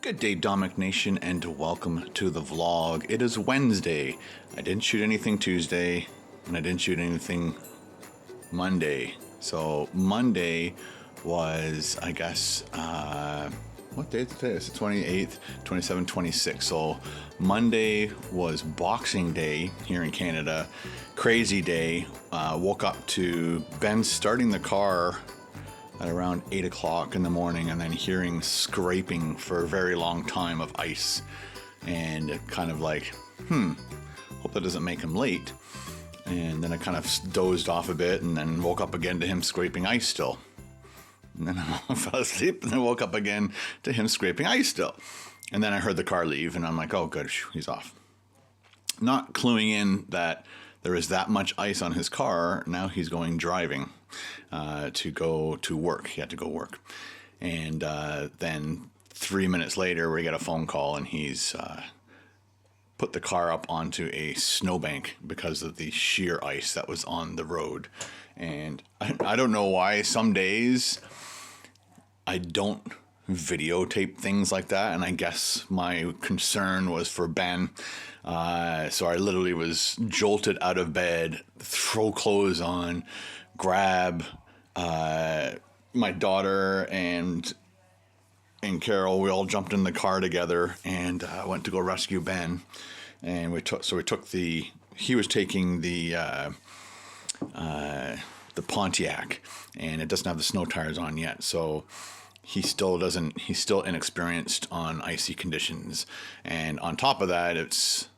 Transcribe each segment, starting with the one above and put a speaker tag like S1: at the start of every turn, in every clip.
S1: Good day, Domik Nation, and welcome to the vlog. It is Wednesday. I didn't shoot anything Tuesday, and I didn't shoot anything Monday. So Monday was, I guess, what day is it today? It's the 28th, 27th, 26th. So Monday was Boxing Day here in Canada. Crazy day. Woke up to Ben starting the car at around 8 o'clock in the morning and then hearing scraping for a very long time of ice, and kind of like, hope that doesn't make him late. And then I kind of dozed off a bit and then woke up again to him scraping ice still. And then I fell asleep and then woke up again to him scraping ice still. And then I heard the car leave and I'm like, oh good, he's off. Not cluing in that there is that much ice on his car. Now he's going driving to go to work. He had to go work. And then 3 minutes later, we get a phone call and he's put the car up onto a snowbank because of the sheer ice that was on the road. And I don't know why some days I don't videotape things like that, and I guess my concern was for Ben. So I literally was jolted out of bed, throw clothes on, grab my daughter and Carol. We all jumped in the car together and went to go rescue Ben. And he was taking the Pontiac, and it doesn't have the snow tires on yet, so he's still inexperienced on icy conditions. And on top of that, it's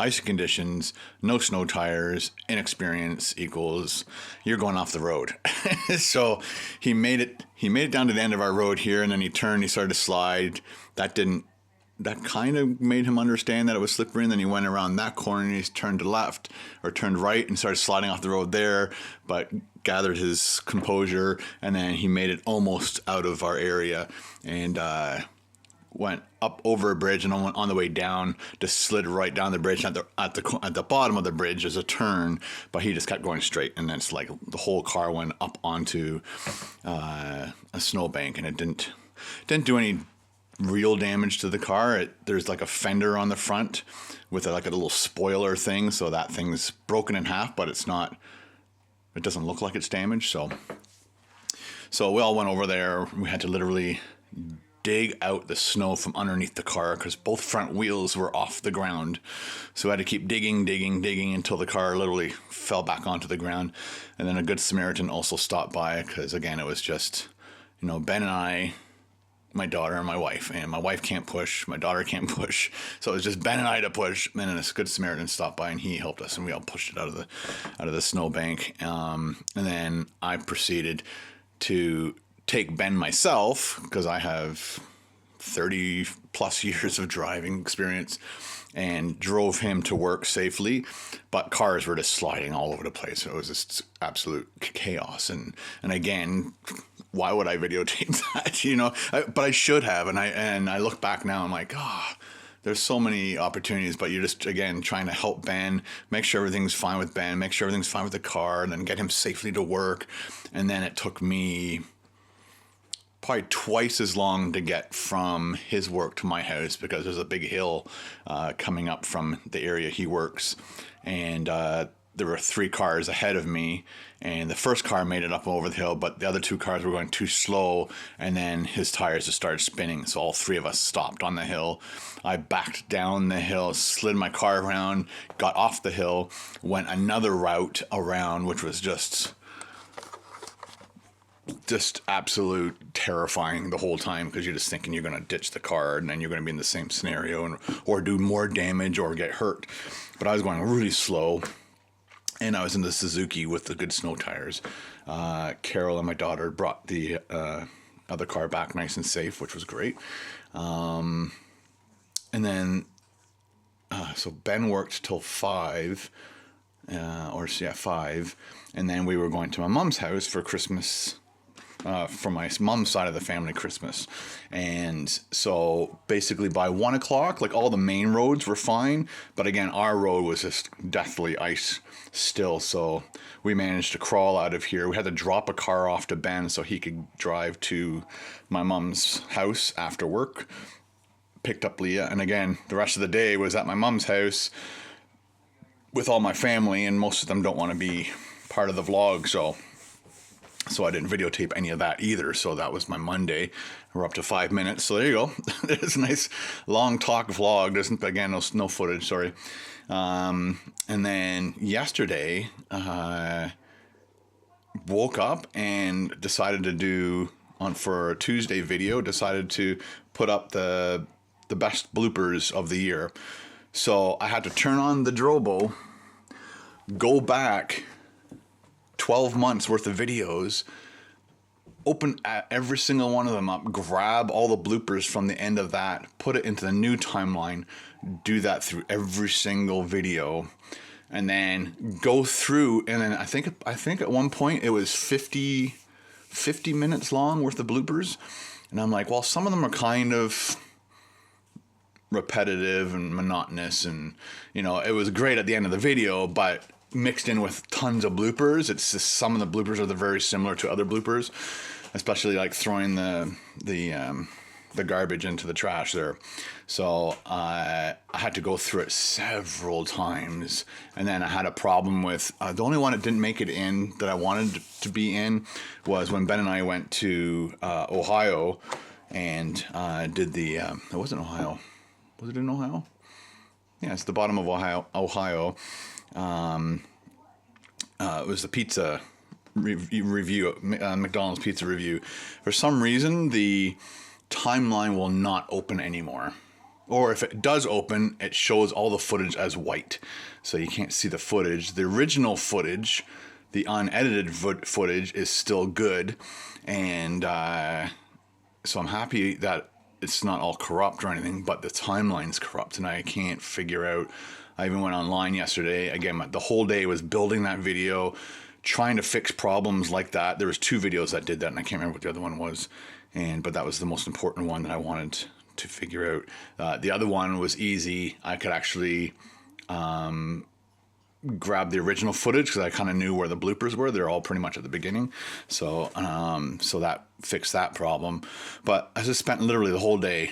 S1: icy conditions, no snow tires, inexperience equals you're going off the road. So he made it down to the end of our road here, and then he turned, he started to slide. That kind of made him understand that it was slippery, and then he went around that corner and he turned to left or turned right and started sliding off the road there, but gathered his composure, and then he made it almost out of our area and went up over a bridge, and on the way down just slid right down the bridge. At the bottom of the bridge is a turn, but he just kept going straight, and then it's like the whole car went up onto a snowbank, and it didn't do any real damage to the car. There's like a fender on the front with like a little spoiler thing, so that thing's broken in half, but it doesn't look like it's damaged. So we all went over there. We had to literally dig out the snow from underneath the car because both front wheels were off the ground. So I had to keep digging until the car literally fell back onto the ground. And then a good Samaritan also stopped by because, again, it was just, Ben and I, my daughter and my wife can't push, my daughter can't push, so it was just Ben and I to push. And then a good Samaritan stopped by and he helped us, and we all pushed it out of the snowbank. And then I proceeded to take Ben myself because I have 30 plus years of driving experience, and drove him to work safely, but cars were just sliding all over the place. It was just absolute chaos. And again, why would I videotape that? But I should have. And I look back now, I'm like, there's so many opportunities, but you're just, again, trying to help Ben, make sure everything's fine with Ben, make sure everything's fine with the car, and then get him safely to work. And then it took me probably twice as long to get from his work to my house because there's a big hill coming up from the area he works. And there were 3 cars ahead of me, and the first car made it up over the hill, but the other 2 cars were going too slow, and then his tires just started spinning, so all 3 of us stopped on the hill. I backed down the hill, slid my car around, got off the hill, went another route around, which was just absolute terrifying the whole time because you're just thinking you're going to ditch the car and then you're going to be in the same scenario or do more damage or get hurt. But I was going really slow, and I was in the Suzuki with the good snow tires. Carol and my daughter brought the other car back nice and safe, which was great. And then so Ben worked till 5, 5, and then we were going to my mom's house for Christmas. From my mom's side of the family, Christmas. And so basically by 1 o'clock, like all the main roads were fine, but again, our road was just deathly ice still. So we managed to crawl out of here. We had to drop a car off to Ben so he could drive to my mom's house after work. picked up Leah, and again, the rest of the day was at my mom's house with all my family, and most of them don't want to be part of the vlog, so I didn't videotape any of that either. So that was my Monday. We're up to 5 minutes, so there you go. There's a nice long talk vlog. There's, again, no footage, sorry. And then yesterday, woke up and decided to do, for a Tuesday video, decided to put up the best bloopers of the year. So I had to turn on the Drobo, go back 12 months worth of videos, open every single one of them up, grab all the bloopers from the end of that, put it into the new timeline, do that through every single video, and then go through, and then I think at one point it was 50 minutes long worth of bloopers, and I'm like, well, some of them are kind of repetitive and monotonous, and it was great at the end of the video, but mixed in with tons of bloopers. It's just, some of the bloopers are very similar to other bloopers, especially like throwing the garbage into the trash there. So I had to go through it several times, and then I had a problem with the only one that didn't make it in that I wanted to be in was when Ben and I went to Ohio and did the it wasn't Ohio. Was it in Ohio? Yeah, it's the bottom of Ohio. It was the pizza review, McDonald's pizza review. For some reason, the timeline will not open anymore. Or if it does open, it shows all the footage as white. So you can't see the footage. The original footage, the unedited footage, is still good. And so I'm happy that it's not all corrupt or anything, but the timeline's corrupt, and I can't figure out. I even went online yesterday. Again, the whole day was building that video, trying to fix problems like that. There was 2 videos that did that, and I can't remember what the other one was. But that was the most important one that I wanted to figure out. The other one was easy. I could actually grab the original footage because I kind of knew where the bloopers were. They're all pretty much at the beginning. So that fixed that problem. But I just spent literally the whole day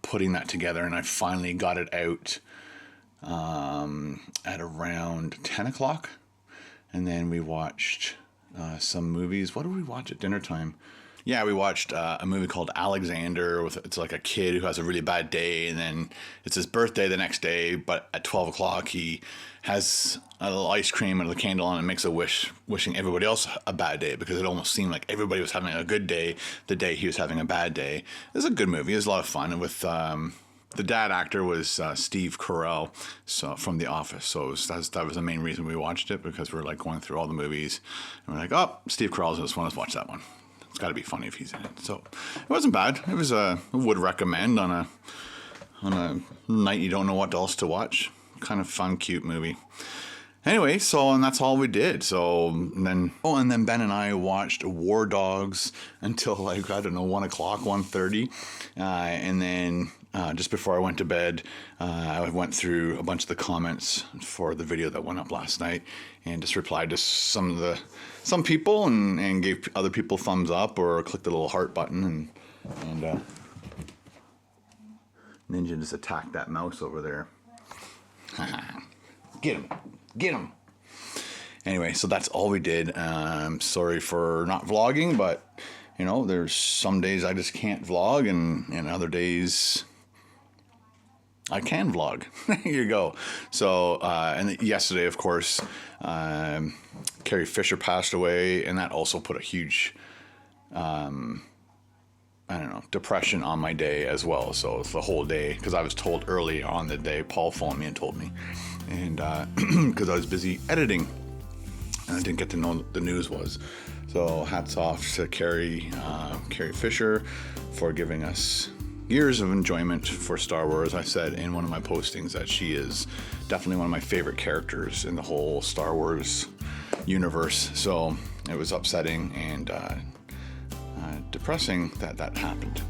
S1: putting that together, and I finally got it out at around 10 o'clock. And then we watched some movies. What did we watch at dinner time? Yeah, we watched a movie called Alexander. It's like a kid who has a really bad day, and then it's his birthday the next day, but at 12 o'clock he has a little ice cream and a candle on and makes a wish, wishing everybody else a bad day, because it almost seemed like everybody was having a good day the day he was having a bad day. It was a good movie. It was a lot of fun. And with the dad actor was Steve Carell, from The Office. So that was the main reason we watched it, because we're like going through all the movies, and we're like, oh, Steve Carell's in this one. Let's watch that one. It's got to be funny if he's in it. So it wasn't bad. It was would recommend on a night you don't know what else to watch. Kind of fun, cute movie. Anyway, and that's all we did. So then Ben and I watched War Dogs until like, I don't know, 1 o'clock, 1:30. And then just before I went to bed, I went through a bunch of the comments for the video that went up last night, and just replied to some people and gave other people thumbs up, or clicked the little heart button, and Ninja just attacked that mouse over there. Get him. Anyway, so that's all we did. Sorry for not vlogging, but there's some days I just can't vlog, and other days I can vlog. There you go. So, and yesterday, of course, Carrie Fisher passed away, and that also put a huge, depression on my day as well. So it's the whole day, because I was told early on the day, Paul phoned me and told me, and because I was busy editing, and I didn't get to know what the news was. So hats off to Carrie Fisher for giving us years of enjoyment for Star Wars. I said in one of my postings that she is definitely one of my favorite characters in the whole Star Wars universe. So it was upsetting and depressing that happened.